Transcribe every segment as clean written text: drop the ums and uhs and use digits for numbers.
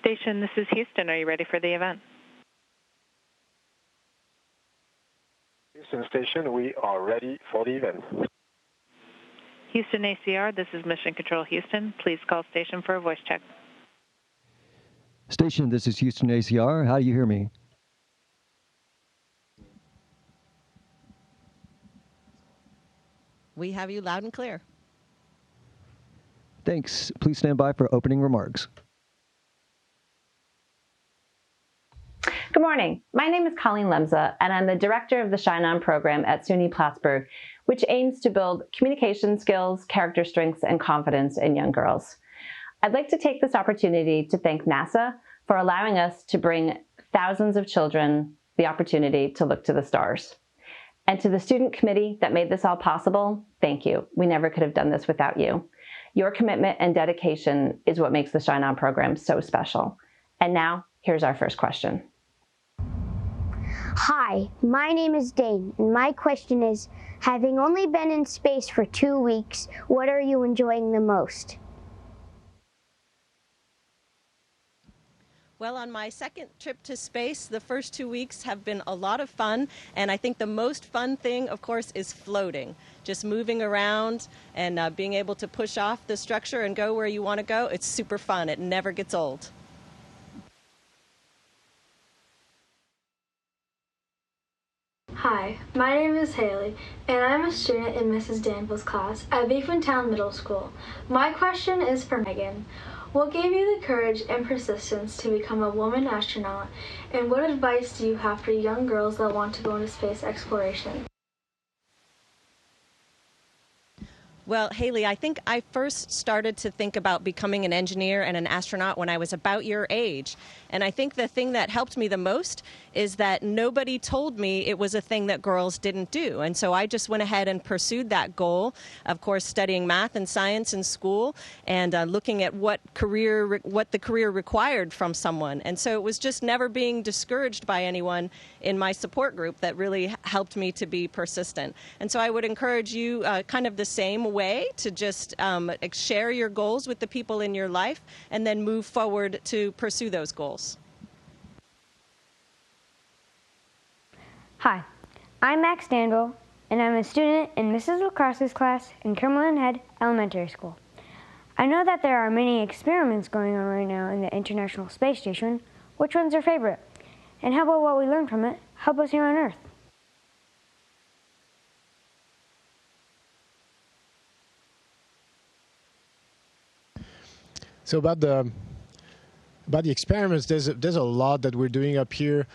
Station, this is Houston. Are you ready for the event? Houston Station, we are ready for the event. Houston ACR, this is Mission Control Houston. Please call station for a voice check. Station, this is Houston ACR. How do you hear me? We have you loud and clear. Thanks. Please stand by for opening remarks. Good morning. My name is Colleen Lemza, and I'm the director of the Shine On program at SUNY Plattsburgh, which aims to build communication skills, character strengths, and confidence in young girls. I'd like to take this opportunity to thank NASA for allowing us to bring thousands of children the opportunity to look to the stars. And to the student committee that made this all possible, thank you. We never could have done this without you. Your commitment and dedication is what makes the Shine On program so special. And now, here's our first question. Hi, my name is Dane, and my question is, having only been in space for 2 weeks, what are you enjoying the most? Well, on my second trip to space, the first 2 weeks have been a lot of fun, and I think the most fun thing, of course, is floating. Just moving around and being able to push off the structure and go where you want to go. It's super fun. It never gets old. Hi, my name is Haley, and I'm a student in Mrs. Danville's class at Beekmantown Middle School. My question is for Megan. What gave you the courage and persistence to become a woman astronaut, and what advice do you have for young girls that want to go into space exploration? Well, Haley, I think I first started to think about becoming an engineer and an astronaut when I was about your age. And I think the thing that helped me the most is that nobody told me it was a thing that girls didn't do. And so I just went ahead and pursued that goal, of course, studying math and science in school and looking at what the career required from someone. And so it was just never being discouraged by anyone in my support group that really helped me to be persistent. And so I would encourage you kind of the same way to just share your goals with the people in your life and then move forward to pursue those goals. Hi, I'm Max Dandel, and I'm a student in Mrs. Lacrosse's class in Cumberland Head Elementary School. I know that there are many experiments going on right now in the International Space Station. Which one's your favorite? And how about what we learned from it help us here on Earth? So about the experiments, there's a lot that we're doing up here.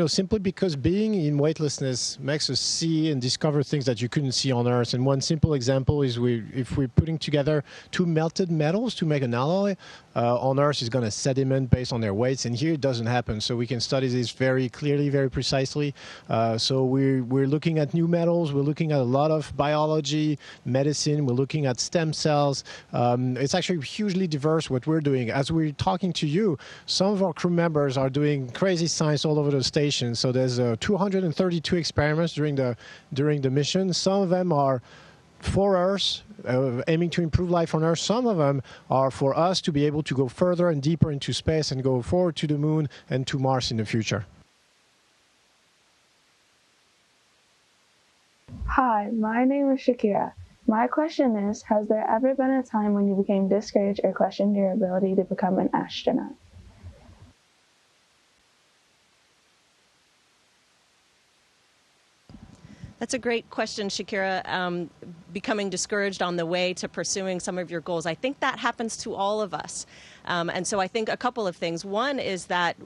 Simply because being in weightlessness makes us see and discover things that you couldn't see on Earth. And one simple example is if we're putting together two melted metals to make an alloy, on Earth is going to sediment based on their weights, and here it doesn't happen. So we can study this very clearly, very precisely. So we're looking at new metals. We're looking at a lot of biology, medicine. We're looking at stem cells. It's actually hugely diverse what we're doing. As we're talking to you, some of our crew members are doing crazy science all over the station. So there's 232 experiments during the mission. Some of them are for Earth, aiming to improve life on Earth. Some of them are for us to be able to go further and deeper into space and go forward to the moon and to Mars in the future. Hi, my name is Shakira. My question is, has there ever been a time when you became discouraged or questioned your ability to become an astronaut? That's a great question, Shakira. Becoming discouraged on the way to pursuing some of your goals. I think that happens to all of us. And so I think a couple of things. One is that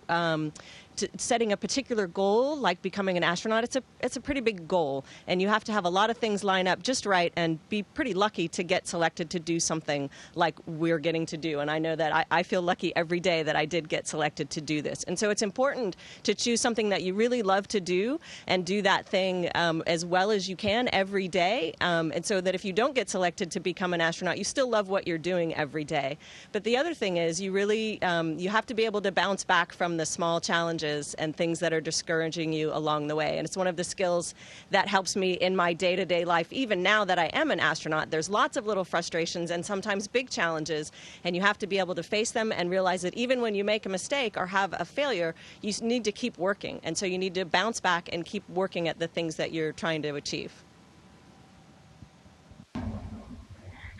setting a particular goal, like becoming an astronaut, it's a pretty big goal. And you have to have a lot of things line up just right and be pretty lucky to get selected to do something like we're getting to do. And I know that I feel lucky every day that I did get selected to do this. And so it's important to choose something that you really love to do and do that thing as well as you can every day. And so that if you don't get selected to become an astronaut, you still love what you're doing every day. But the other thing is you really, you have to be able to bounce back from the small challenges challenges and things that are discouraging you along the way. And it's one of the skills that helps me in my day-to-day life. Even now that I am an astronaut, there's lots of little frustrations and sometimes big challenges, and you have to be able to face them and realize that even when you make a mistake or have a failure, you need to keep working. And so you need to bounce back and keep working at the things that you're trying to achieve.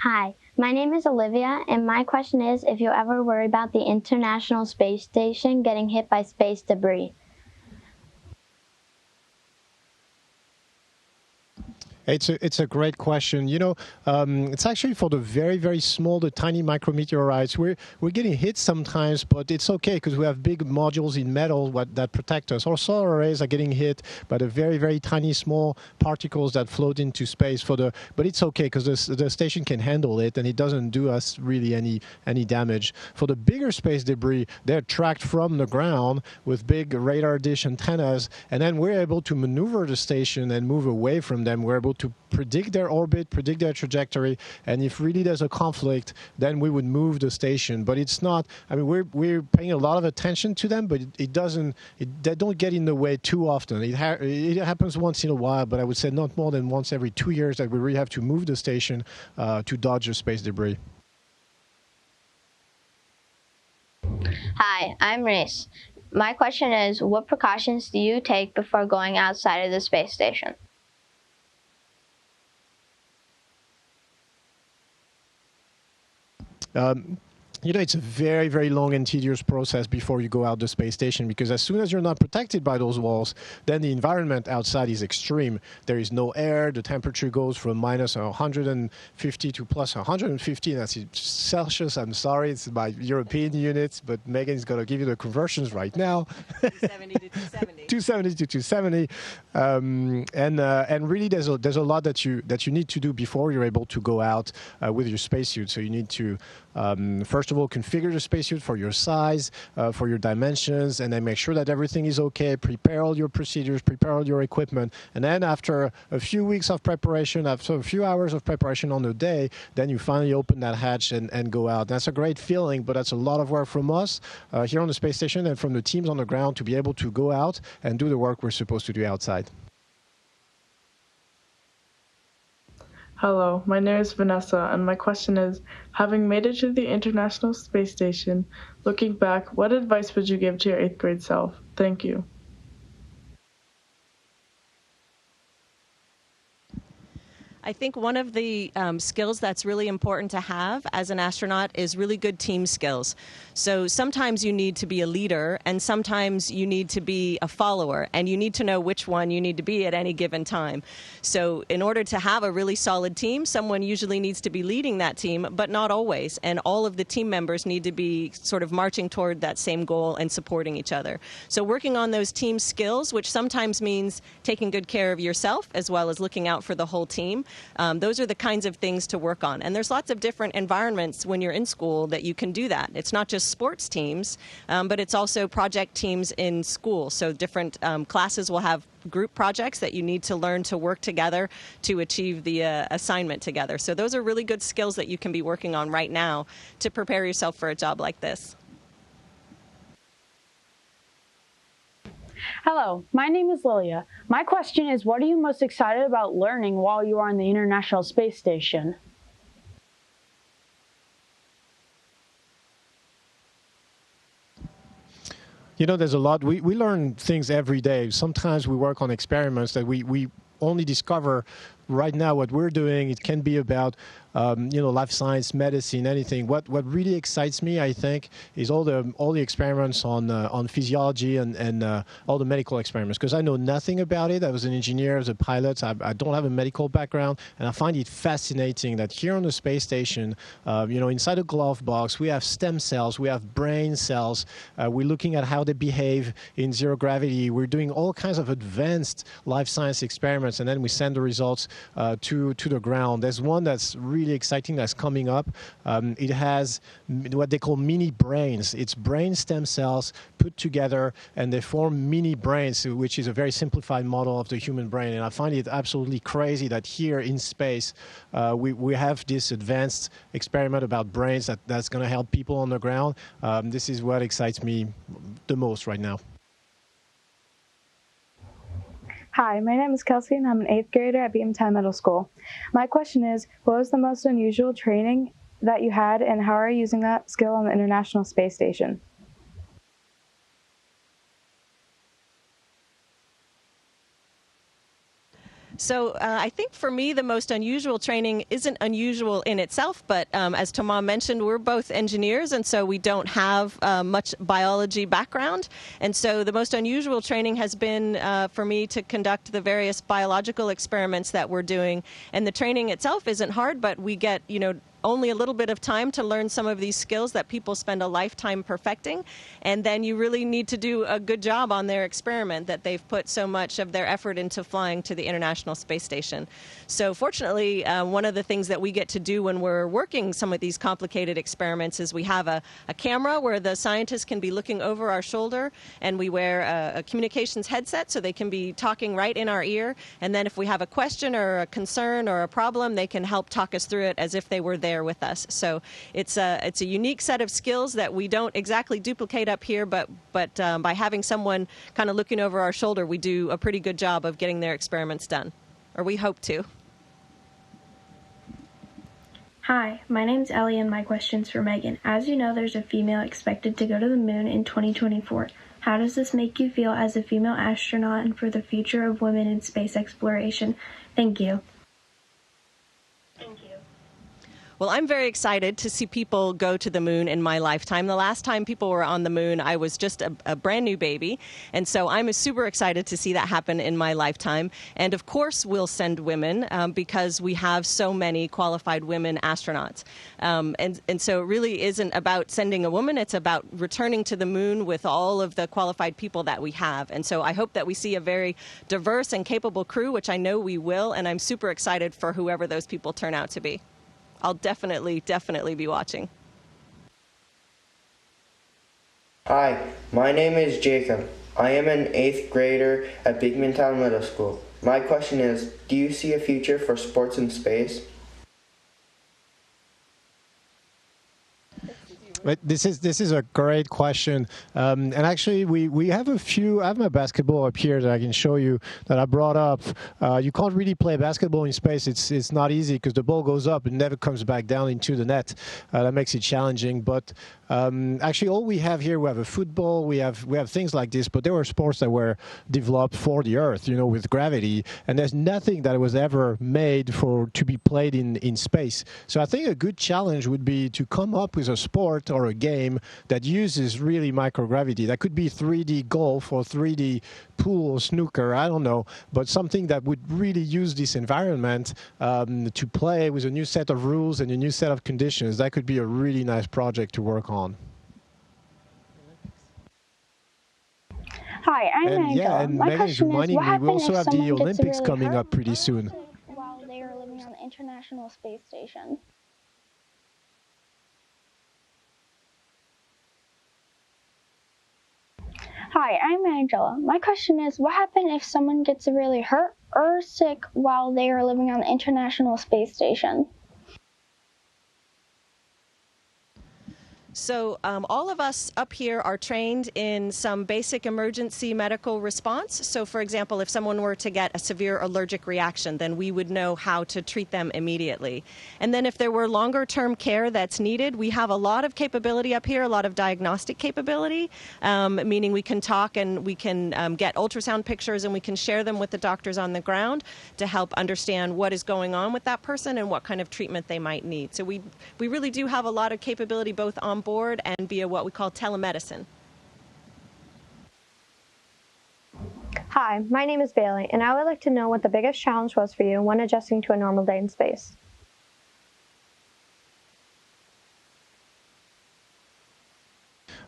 Hi, my name is Olivia, and my question is if you ever worry about the International Space Station getting hit by space debris. It's a great question. You know, it's actually for the very, very small, the tiny micrometeorites. We're getting hit sometimes, but it's okay because we have big modules in metal that protect us. Our solar arrays are getting hit by the very, very tiny, small particles that float into space. But it's okay because the station can handle it, and it doesn't do us really any damage. For the bigger space debris, they're tracked from the ground with big radar dish antennas, and then we're able to maneuver the station and move away from them. We're able to predict their orbit, predict their trajectory, and if really there's a conflict, then we would move the station. But it's not, I mean, we're paying a lot of attention to them, but they don't get in the way too often. It happens once in a while, but I would say not more than once every 2 years that we really have to move the station to dodge the space debris. Hi, I'm Reese. My question is, what precautions do you take before going outside of the space station? You know, it's a very, very long and tedious process before you go out the space station, because as soon as you're not protected by those walls, then the environment outside is extreme. There is no air. The temperature goes from minus 150 to plus 150. That's in Celsius. I'm sorry, it's by European units, but Megan is going to give you the conversions right now. 270 to 270. 270 to 270. And really, there's a lot that you need to do before you're able to go out with your spacesuit. So you need to first of all, configure the spacesuit for your size, for your dimensions, and then make sure that everything is okay. Prepare all your procedures, prepare all your equipment, and then after a few weeks of preparation, after a few hours of preparation on the day, then you finally open that hatch and go out. That's a great feeling, but that's a lot of work from us here on the space station and from the teams on the ground to be able to go out and do the work we're supposed to do outside. Hello, my name is Vanessa, and my question is, having made it to the International Space Station, looking back, what advice would you give to your 8th grade self? Thank you. I think one of the skills that's really important to have as an astronaut is really good team skills. So sometimes you need to be a leader, and sometimes you need to be a follower, and you need to know which one you need to be at any given time. So in order to have a really solid team, someone usually needs to be leading that team, but not always. And all of the team members need to be sort of marching toward that same goal and supporting each other. So working on those team skills, which sometimes means taking good care of yourself as well as looking out for the whole team. Those are the kinds of things to work on. And there's lots of different environments when you're in school that you can do that. It's not just sports teams, but it's also project teams in school. So different classes will have group projects that you need to learn to work together to achieve the assignment together. So those are really good skills that you can be working on right now to prepare yourself for a job like this. Hello, my name is Lilia. My question is, what are you most excited about learning while you are on the International Space Station? You know, there's a lot. We learn things every day. Sometimes we work on experiments that we only discover right now what we're doing. It can be about life science, medicine, anything. What really excites me, I think, is all the experiments on physiology and all the medical experiments, because I know nothing about it. I was an engineer, as a pilot. I don't have a medical background, and I find it fascinating that here on the space station, inside a glove box, we have stem cells, we have brain cells. We're looking at how they behave in zero gravity. We're doing all kinds of advanced life science experiments, and then we send the results to the ground. There's one that's really exciting that's coming up. It has what they call mini brains. It's brain stem cells put together, and they form mini brains, which is a very simplified model of the human brain. And I find it absolutely crazy that here in space we have this advanced experiment about brains that's going to help people on the ground. This is what excites me the most right now. Hi, my name is Kelsey and I'm an 8th grader at Beatontown Middle School. My question is, what was the most unusual training that you had and how are you using that skill on the International Space Station? So I think for me, the most unusual training isn't unusual in itself, but as Thomas mentioned, we're both engineers, and so we don't have much biology background. And so the most unusual training has been for me to conduct the various biological experiments that we're doing. And the training itself isn't hard, but we get, only a little bit of time to learn some of these skills that people spend a lifetime perfecting. And then you really need to do a good job on their experiment that they've put so much of their effort into flying to the International Space Station. So fortunately, one of the things that we get to do when we're working some of these complicated experiments is we have a camera where the scientists can be looking over our shoulder, and we wear a communications headset so they can be talking right in our ear. And then if we have a question or a concern or a problem, they can help talk us through it as if they were there with us. So it's a unique set of skills that we don't exactly duplicate up here, but by having someone kind of looking over our shoulder, we do a pretty good job of getting their experiments done, or we hope to. Hi, my name's Ellie and my question's for Megan. As you know, there's a female expected to go to the moon in 2024. How does this make you feel as a female astronaut and for the future of women in space exploration? Thank you. Well, I'm very excited to see people go to the moon in my lifetime. The last time people were on the moon, I was just a brand new baby. And so I'm super excited to see that happen in my lifetime. And of course, we'll send women because we have so many qualified women astronauts. And so it really isn't about sending a woman. It's about returning to the moon with all of the qualified people that we have. And so I hope that we see a very diverse and capable crew, which I know we will. And I'm super excited for whoever those people turn out to be. I'll definitely be watching. Hi, my name is Jacob. I am an 8th grader at Beatontown Middle School. My question is, do you see a future for sports in space? This is a great question, and actually we have a few. I have my basketball up here that I can show you that I brought up. You can't really play basketball in space. It's not easy because the ball goes up and never comes back down into the net. That makes it challenging. But actually, all we have here, we have a football. We have things like this. But there were sports that were developed for the Earth, with gravity, and there's nothing that was ever made to be played in space. So I think a good challenge would be to come up with a sport or a game that uses really microgravity. That could be 3D golf or 3D pool or snooker, I don't know, but something that would really use this environment to play with a new set of rules and a new set of conditions. That could be a really nice project to work on. Hi, I'm Angela. Yeah, and my Megan's reminding me, we also have the Olympics coming up pretty soon. While they are living on the International Space Station. Hi, I'm Angela. My question is, what happens if someone gets really hurt or sick while they are living on the International Space Station? So all of us up here are trained in some basic emergency medical response. So for example, if someone were to get a severe allergic reaction, then we would know how to treat them immediately. And then if there were longer term care that's needed, we have a lot of capability up here, a lot of diagnostic capability, meaning we can talk and we can get ultrasound pictures and we can share them with the doctors on the ground to help understand what is going on with that person and what kind of treatment they might need. So we really do have a lot of capability both on board and via what we call telemedicine. Hi, my name is Bailey, and I would like to know what the biggest challenge was for you when adjusting to a normal day in space.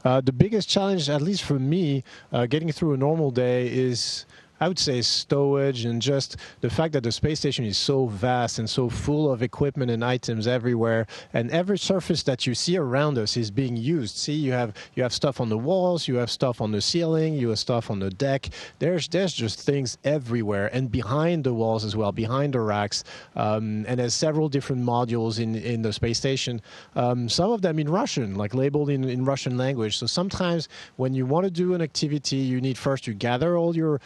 The biggest challenge, at least for me, getting through a normal day is, I would say, stowage and just the fact that the space station is so vast and so full of equipment and items everywhere, and every surface that you see around us is being used. See, you have stuff on the walls, you have stuff on the ceiling, you have stuff on the deck. There's just things everywhere, and behind the walls as well, behind the racks. And there's several different modules in the space station. Some of them in Russian, like labeled in Russian language. So sometimes when you want to do an activity, you need first to gather all your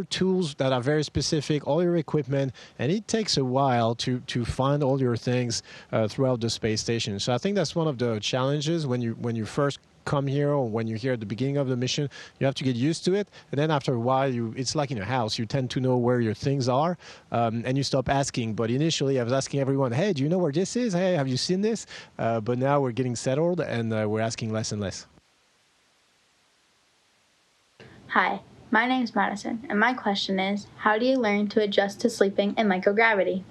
your tools that are very specific, all your equipment, and it takes a while to find all your things throughout the space station. So I think that's one of the challenges when you first come here, or when you're here at the beginning of the mission. You have to get used to it, and then after a while, it's like in a house. You tend to know where your things are, and you stop asking. But initially, I was asking everyone, "Hey, do you know where this is? Hey, have you seen this?" But now we're getting settled, and we're asking less and less. Hi, my name's Madison, and my question is, how do you learn to adjust to sleeping in microgravity?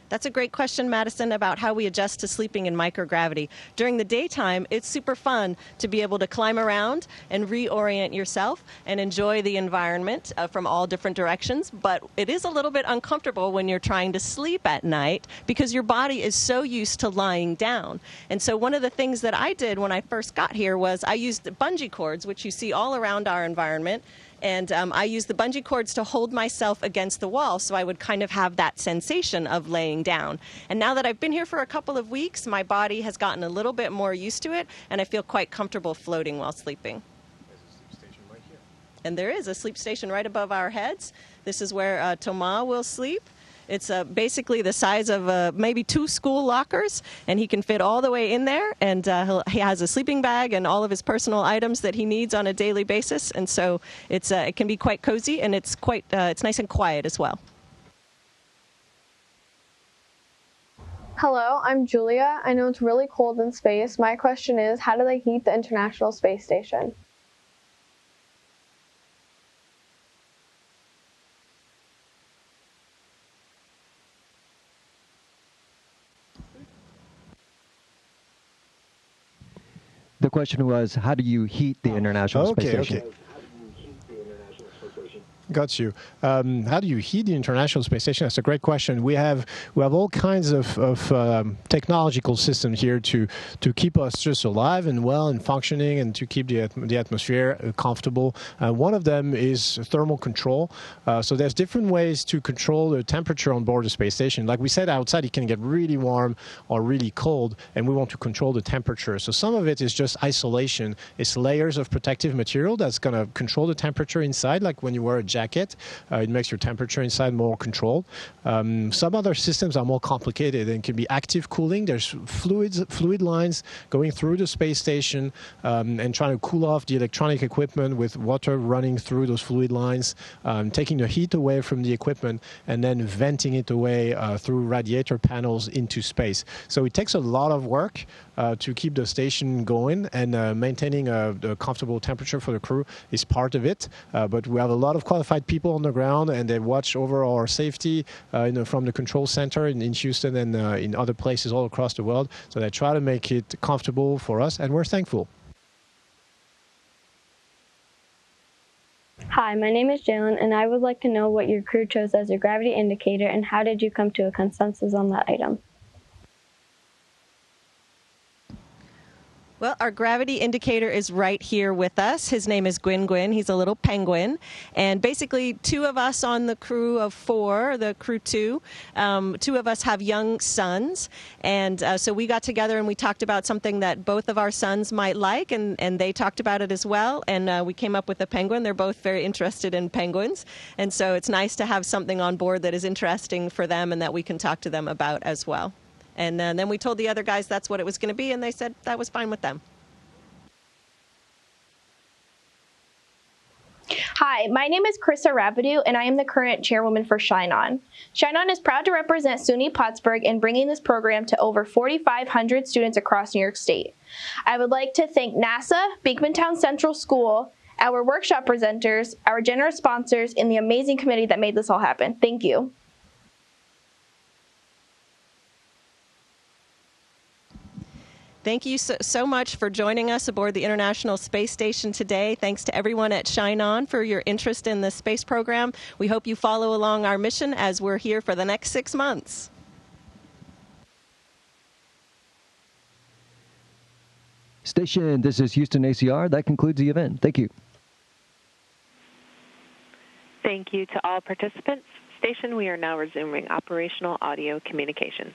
That's a great question, Madison, about how we adjust to sleeping in microgravity. During the daytime, it's super fun to be able to climb around and reorient yourself and enjoy the environment from all different directions. But it is a little bit uncomfortable when you're trying to sleep at night because your body is so used to lying down. And so one of the things that I did when I first got here was I used bungee cords, which you see all around our environment. And I used the bungee cords to hold myself against the wall so I would kind of have that sensation of laying down. And now that I've been here for a couple of weeks, my body has gotten a little bit more used to it, and I feel quite comfortable floating while sleeping. There's a sleep station right here. And there is a sleep station right above our heads. This is where Thomas will sleep. It's basically the size of maybe 2 school lockers, and he can fit all the way in there. And he has a sleeping bag and all of his personal items that he needs on a daily basis. And so it can be quite cozy, and it's nice and quiet as well. Hello, I'm Julia. I know it's really cold in space. My question is, how do they heat the International Space Station? The question was, how do you heat the International Space Station? Okay. Got you. How do you heat the International Space Station? That's a great question. We have all kinds of technological systems here to keep us just alive and well and functioning, and to keep the atmosphere comfortable. One of them is thermal control. So there's different ways to control the temperature on board the space station. Like we said, outside it can get really warm or really cold, and we want to control the temperature. So some of it is just isolation. It's layers of protective material that's going to control the temperature inside, like when you wear a jacket. It makes your temperature inside more controlled. Some other systems are more complicated and can be active cooling. There's fluid lines going through the space station and trying to cool off the electronic equipment with water running through those fluid lines, taking the heat away from the equipment, and then venting it away through radiator panels into space. So it takes a lot of work to keep the station going, and maintaining a comfortable temperature for the crew is part of it. But we have a lot of qualified people on the ground, and they watch over our safety from the control center in Houston and in other places all across the world. So they try to make it comfortable for us, and we're thankful. Hi, my name is Jalen, and I would like to know what your crew chose as your gravity indicator, and how did you come to a consensus on that item? Well, our gravity indicator is right here with us. His name is Gwyn. He's a little penguin. And basically, 2 of us on the crew of 4, the crew 2, 2 of us have young sons. And so we got together and we talked about something that both of our sons might like, and they talked about it as well. And we came up with a penguin. They're both very interested in penguins. And so it's nice to have something on board that is interesting for them and that we can talk to them about as well. And then we told the other guys that's what it was going to be, and they said that was fine with them. Hi, my name is Krista Rapidu, and I am the current chairwoman for Shine On. Shine On is proud to represent SUNY Plattsburgh in bringing this program to over 4,500 students across New York State. I would like to thank NASA, Beekmantown Central School, our workshop presenters, our generous sponsors, and the amazing committee that made this all happen. Thank you. Thank you so much for joining us aboard the International Space Station today. Thanks to everyone at Shine On for your interest in the space program. We hope you follow along our mission as we're here for the next 6 months. Station, this is Houston ACR. That concludes the event. Thank you. Thank you to all participants. Station, we are now resuming operational audio communications.